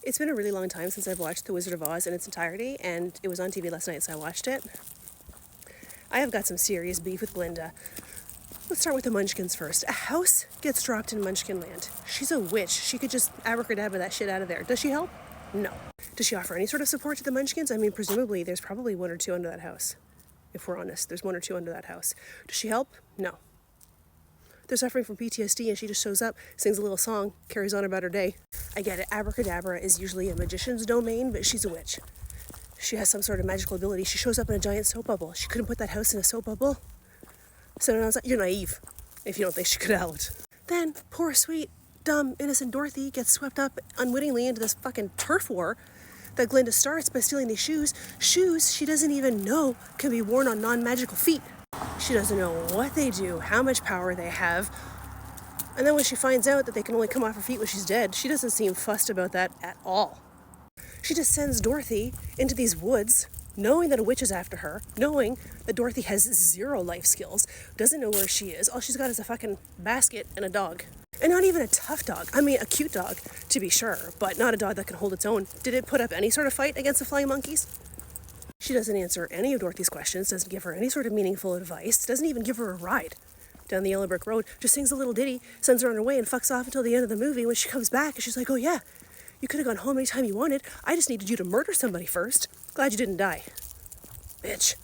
It's been a really long time since I've watched The Wizard of Oz in its entirety, and it was on TV last night, so I watched it. I have got some serious beef with Glinda. Let's start with the Munchkins first. A house gets dropped in Munchkin Land. She's a witch. She could just abracadabra that shit out of there. Does she help? No. Does she offer any sort of support to the Munchkins? I mean, presumably there's probably one or two under that house. If we're honest, there's one or two under that house. Does she help? No. They're suffering from PTSD and she just shows up, sings a little song, carries on about her day. I get it, abracadabra is usually a magician's domain, but she's a witch. She has some sort of magical ability. She shows up in a giant soap bubble. She couldn't put that house in a soap bubble. So I was like, you're naive if you don't think she could have helped. Then, poor, sweet, dumb, innocent Dorothy gets swept up unwittingly into this fucking turf war that Glinda starts by stealing these shoes. Shoes she doesn't even know can be worn on non-magical feet. She doesn't know what they do, how much power they have. And then when she finds out that they can only come off her feet when she's dead, she doesn't seem fussed about that at all. She just sends Dorothy into these woods, knowing that a witch is after her, knowing that Dorothy has zero life skills, doesn't know where she is. All she's got is a fucking basket and a dog. And not even a tough dog. I mean, a cute dog, to be sure, but not a dog that can hold its own. Did it put up any sort of fight against the flying monkeys? She doesn't answer any of Dorothy's questions, doesn't give her any sort of meaningful advice, doesn't even give her a ride down the yellow brick road, just sings a little ditty, sends her on her way, and fucks off until the end of the movie when she comes back and she's like, oh yeah, you could have gone home anytime you wanted. I just needed you to murder somebody first. Glad you didn't die. Bitch.